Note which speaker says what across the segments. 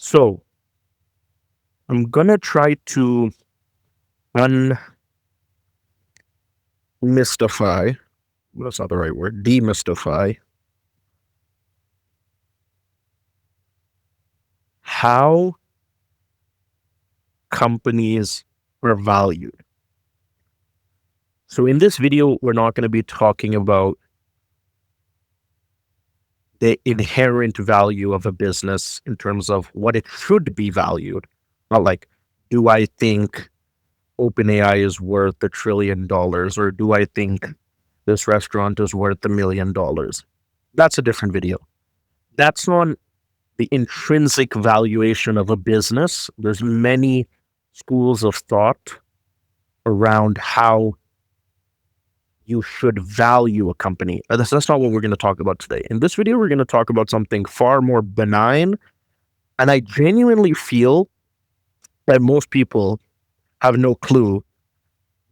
Speaker 1: So I'm going to try to unmystify, that's not the right word, demystify how companies are valued. So in this video, we're not going to be talking about the inherent value of a business in terms of what it should be valued. Not like, do I think OpenAI is worth $1 trillion, or do I think this restaurant is worth $1 million? That's a different video. That's on the intrinsic valuation of a business. There's many schools of thought around how you should value a company. That's not what we're going to talk about today. In this video, we're going to talk about something far more benign. And I genuinely feel that most people have no clue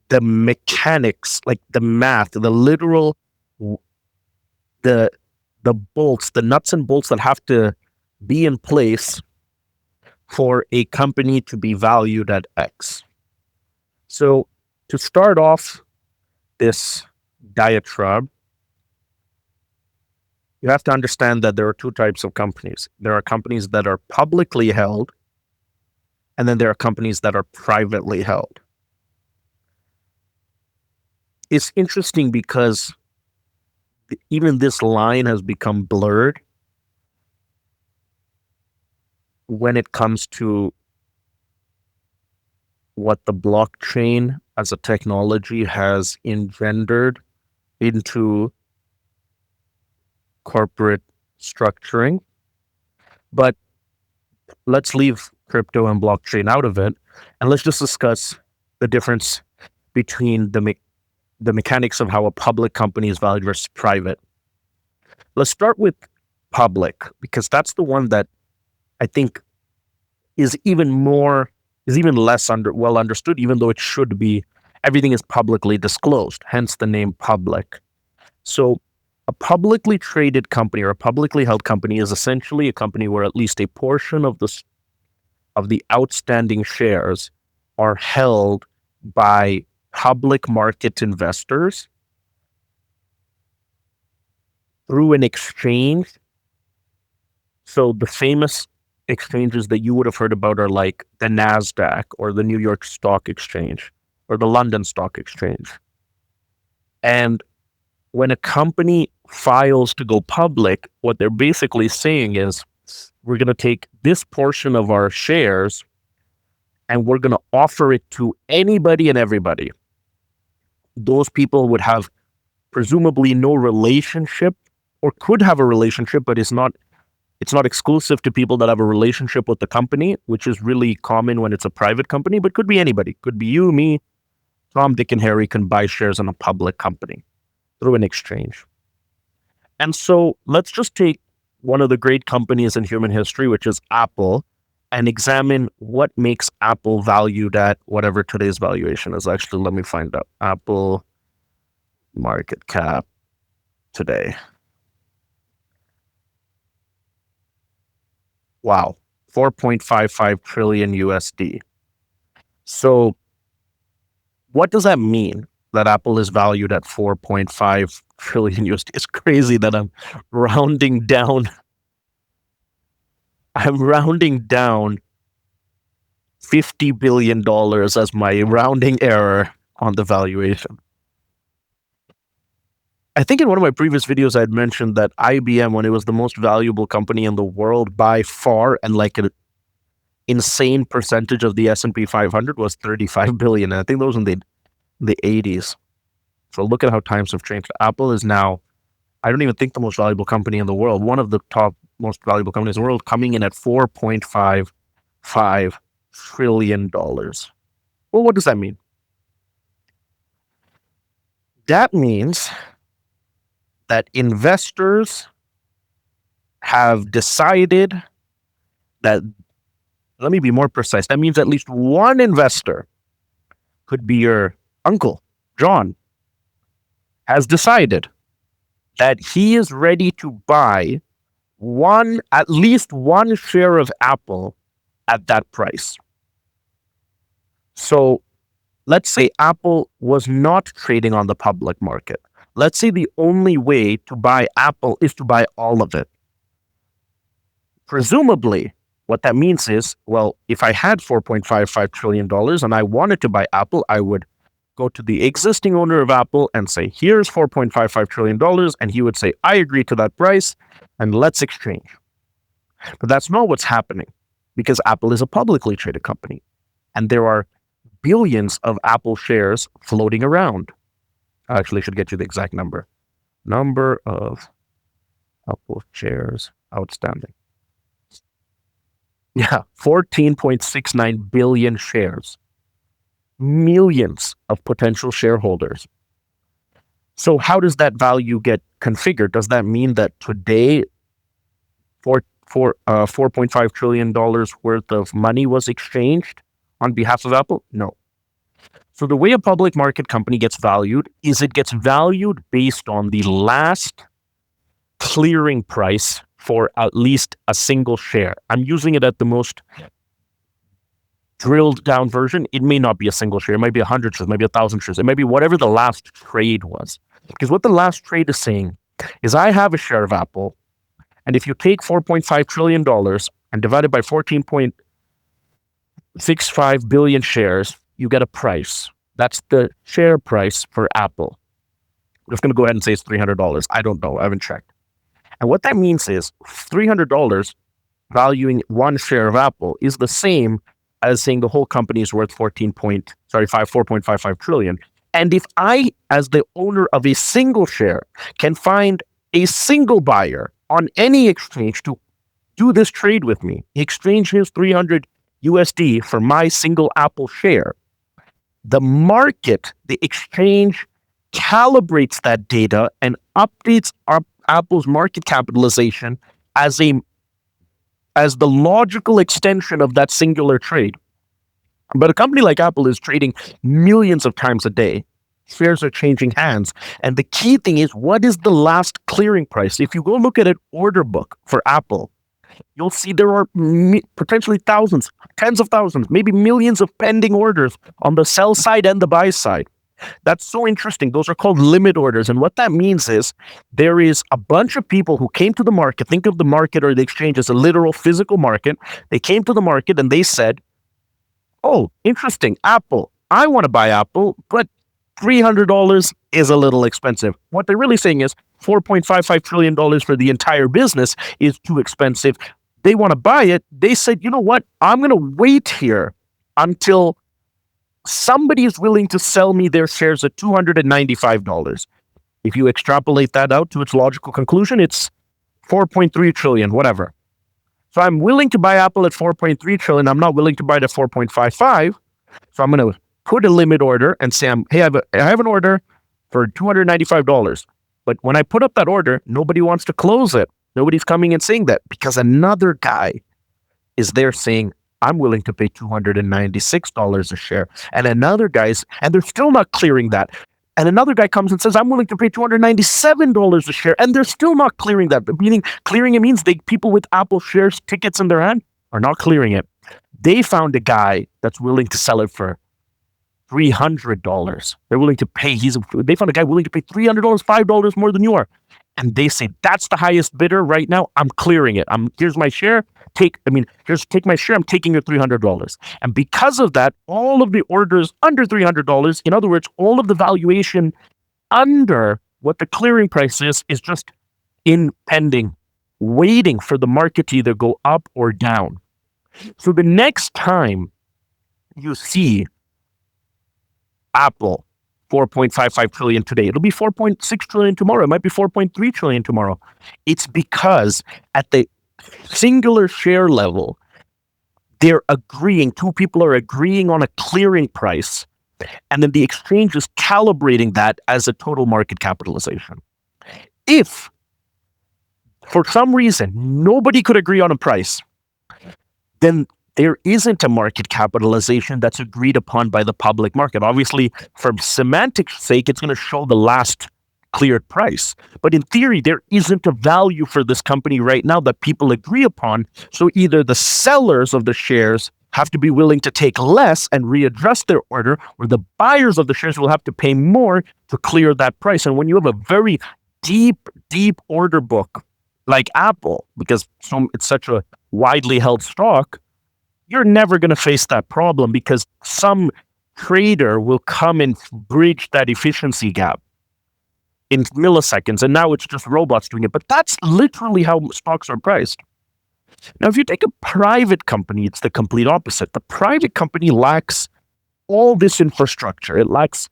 Speaker 1: the mechanics, like the math, the literal, the bolts, the nuts and bolts that have to be in place for a company to be valued at X. So to start off this diatribe, you have to understand that there are two types of companies. There are companies that are publicly held, and then there are companies that are privately held. It's interesting because even this line has become blurred when it comes to what the blockchain as a technology has engendered into corporate structuring. But let's leave crypto and blockchain out of it, and let's just discuss the difference between the mechanics of how a public company is valued versus private. Let's start with public, because that's the one that I think is even less well understood, even though it should be. Everything is publicly disclosed, hence the name public. So a publicly traded company or a publicly held company is essentially a company where at least a portion of the outstanding shares are held by public market investors through an exchange. So the famous exchanges that you would have heard about are like the NASDAQ or the New York Stock Exchange or the London Stock Exchange. And when a company files to go public, what they're basically saying is, we're going to take this portion of our shares and we're going to offer it to anybody and everybody. Those people would have presumably no relationship, or could have a relationship, but it's not exclusive to people that have a relationship with the company, which is really common when it's a private company, but could be anybody. Could be you, me, Tom, Dick, and Harry can buy shares in a public company through an exchange. And so let's just take one of the great companies in human history, which is Apple, and examine what makes Apple valued at whatever today's valuation is. Actually, let me find out. Apple market cap today. Wow, 4.55 trillion USD. So what does that mean that Apple is valued at 4.5 trillion USD? It's crazy that I'm rounding down $50 billion as my rounding error on the valuation. I think in one of my previous videos, I had mentioned that IBM, when it was the most valuable company in the world by far, and like an insane percentage of the S&P 500, was 35 billion. And I think those in the 80s. So look at how times have changed. Apple is now, I don't even think, the most valuable company in the world. One of the top most valuable companies in the world, coming in at $4.55 trillion. Well, what does that mean? That means that investors have decided that, let me be more precise, that means at least one investor, could be your uncle, John, has decided that he is ready to buy at least one share of Apple at that price. So let's say Apple was not trading on the public market. Let's say the only way to buy Apple is to buy all of it. Presumably, what that means is, well, if I had $4.55 trillion and I wanted to buy Apple, I would go to the existing owner of Apple and say, here's $4.55 trillion. And he would say, I agree to that price and let's exchange. But that's not what's happening because Apple is a publicly traded company and there are billions of Apple shares floating around. I actually should get you the exact number. Number of Apple shares outstanding. Yeah, 14.69 billion shares. Millions of potential shareholders. So how does that value get configured? Does that mean that today $4.5 trillion worth of money was exchanged on behalf of Apple? No. So the way a public market company gets valued is it gets valued based on the last clearing price for at least a single share. I'm using it at the most drilled down version. It may not be a single share. It might be 100 shares, maybe 1,000 shares. It might be whatever the last trade was. Because what the last trade is saying is I have a share of Apple, and if you take $4.5 trillion and divide it by 14.65 billion shares, you get a price. That's the share price for Apple. I'm just going to go ahead and say it's $300. I don't know. I haven't checked. And what that means is $300 valuing one share of Apple is the same as saying the whole company is worth 4.55 trillion. And if I, as the owner of a single share, can find a single buyer on any exchange to do this trade with me, exchange his 300 USD for my single Apple share, the market, the exchange calibrates that data and updates Apple's market capitalization as the logical extension of that singular trade. But a company like Apple is trading millions of times a day. Shares are changing hands. And the key thing is, what is the last clearing price? If you go look at an order book for Apple, you'll see there are potentially thousands, tens of thousands, maybe millions of pending orders on the sell side and the buy side. That's so interesting. Those are called limit orders. And what that means is there is a bunch of people who came to the market. Think of the market or the exchange as a literal physical market. They came to the market and they said, oh, interesting, Apple. I want to buy Apple, but $300 is a little expensive. What they're really saying is $4.55 trillion for the entire business is too expensive. They want to buy it. They said, you know what? I'm going to wait here until somebody is willing to sell me their shares at $295. If you extrapolate that out to its logical conclusion, it's 4.3 trillion, whatever. So I'm willing to buy Apple at 4.3 trillion. I'm not willing to buy it at 4.55. So I'm going to put a limit order and say, hey, I have an order for $295. But when I put up that order, nobody wants to close it. Nobody's coming and saying that because another guy is there saying, I'm willing to pay $296 a share. And another guy's, and they're still not clearing that. And another guy comes and says, I'm willing to pay $297 a share. And they're still not clearing that. Meaning, clearing it means people with Apple shares tickets in their hand are not clearing it. They found a guy that's willing to sell it for $300. They're willing to pay. They found a guy willing to pay $300, $5 more than you are. And they say, that's the highest bidder right now. I'm clearing it. Here's my share. Take my share. I'm taking your $300. And because of that, all of the orders under $300, in other words, all of the valuation under what the clearing price is just in pending, waiting for the market to either go up or down. So the next time you see Apple 4.55 trillion today, it'll be 4.6 trillion tomorrow. It might be 4.3 trillion tomorrow. It's because at the singular share level, two people are agreeing on a clearing price, and then the exchange is calibrating that as a total market capitalization. If for some reason nobody could agree on a price, then there isn't a market capitalization that's agreed upon by the public market. Obviously, for semantics' sake, it's going to show the last cleared price. But in theory, there isn't a value for this company right now that people agree upon. So either the sellers of the shares have to be willing to take less and readjust their order, or the buyers of the shares will have to pay more to clear that price. And when you have a very deep order book like Apple, because it's such a widely held stock, you're never going to face that problem because some trader will come and bridge that efficiency gap in milliseconds. And now it's just robots doing it. But that's literally how stocks are priced. Now, if you take a private company, it's the complete opposite. The private company lacks all this infrastructure. It lacks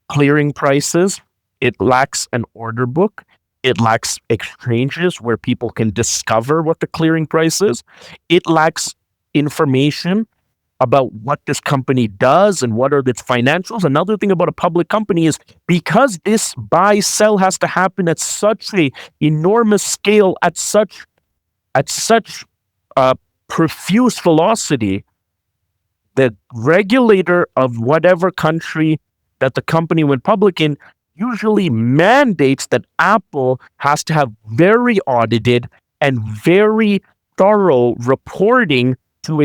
Speaker 1: clearing prices. It lacks an order book. It lacks exchanges where people can discover what the clearing price is. It lacks information about what this company does and what are its financials. Another thing about a public company is because this buy-sell has to happen at such a enormous scale, at such profuse velocity, the regulator of whatever country that the company went public in usually mandates that Apple has to have very audited and very thorough reporting to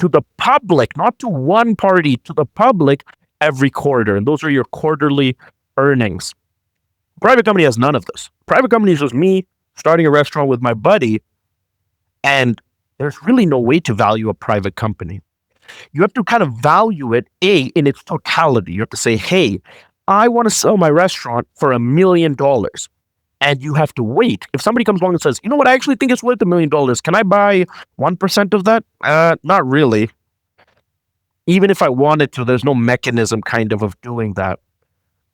Speaker 1: the public, not to one party, to the public every quarter. And those are your quarterly earnings. Private company has none of this. Private company is just me starting a restaurant with my buddy, and there's really no way to value a private company. You have to kind of value it, in its totality. You have to say, hey, I want to sell my restaurant for $1 million. And you have to wait. If somebody comes along and says, you know what, I actually think it's worth $1 million. Can I buy 1% of that? Not really. Even if I wanted to, there's no mechanism kind of doing that.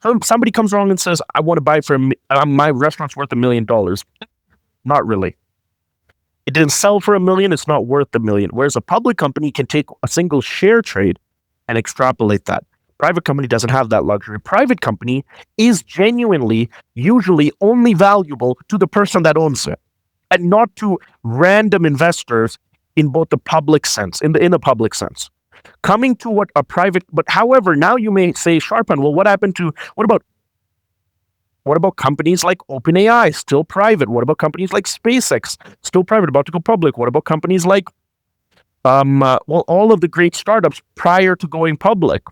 Speaker 1: So if somebody comes along and says, I want to buy for my restaurant's worth $1 million. Not really. It didn't sell for $1 million. It's not worth $1 million. Whereas a public company can take a single share trade and extrapolate that. Private company doesn't have that luxury. Private company is genuinely, usually only valuable to the person that owns it, and not to random investors in both the public sense, in the public sense. Coming to what a private, but however, now you may say, Shorupan, well, what about companies like OpenAI, still private? What about companies like SpaceX, still private, about to go public? What about companies like, all of the great startups prior to going public?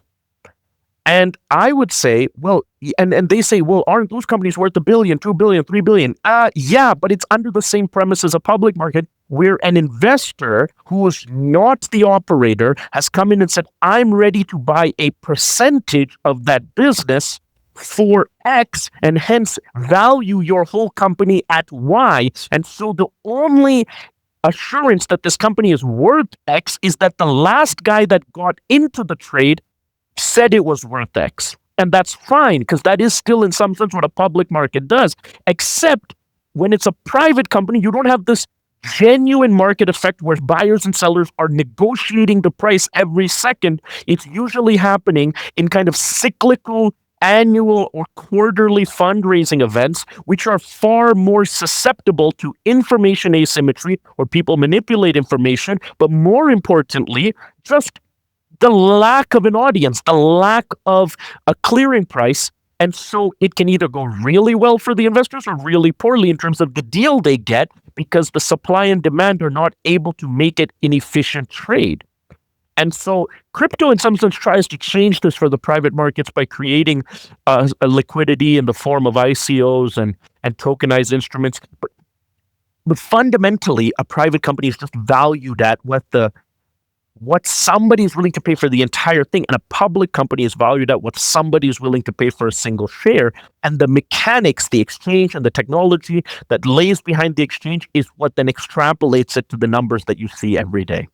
Speaker 1: And I would say, well, and they say, well, aren't those companies worth $1 billion, $2 billion, $3 billion? Yeah, but it's under the same premise as a public market where an investor who is not the operator has come in and said, I'm ready to buy a percentage of that business for X and hence value your whole company at Y. And so the only assurance that this company is worth X is that the last guy that got into the trade said it was worth X. And that's fine, because that is still in some sense what a public market does. Except when it's a private company, you don't have this genuine market effect where buyers and sellers are negotiating the price every second. It's usually happening in kind of cyclical, annual or quarterly fundraising events, which are far more susceptible to information asymmetry, or people manipulate information, but more importantly, just the lack of an audience, the lack of a clearing price. And so it can either go really well for the investors or really poorly in terms of the deal they get, because the supply and demand are not able to make it an efficient trade. And so crypto in some sense tries to change this for the private markets by creating a liquidity in the form of ICOs and tokenized instruments. But fundamentally, a private company is just valued at what somebody is willing to pay for the entire thing. And a public company is valued at what somebody is willing to pay for a single share. And the mechanics, the exchange and the technology that lays behind the exchange is what then extrapolates it to the numbers that you see every day.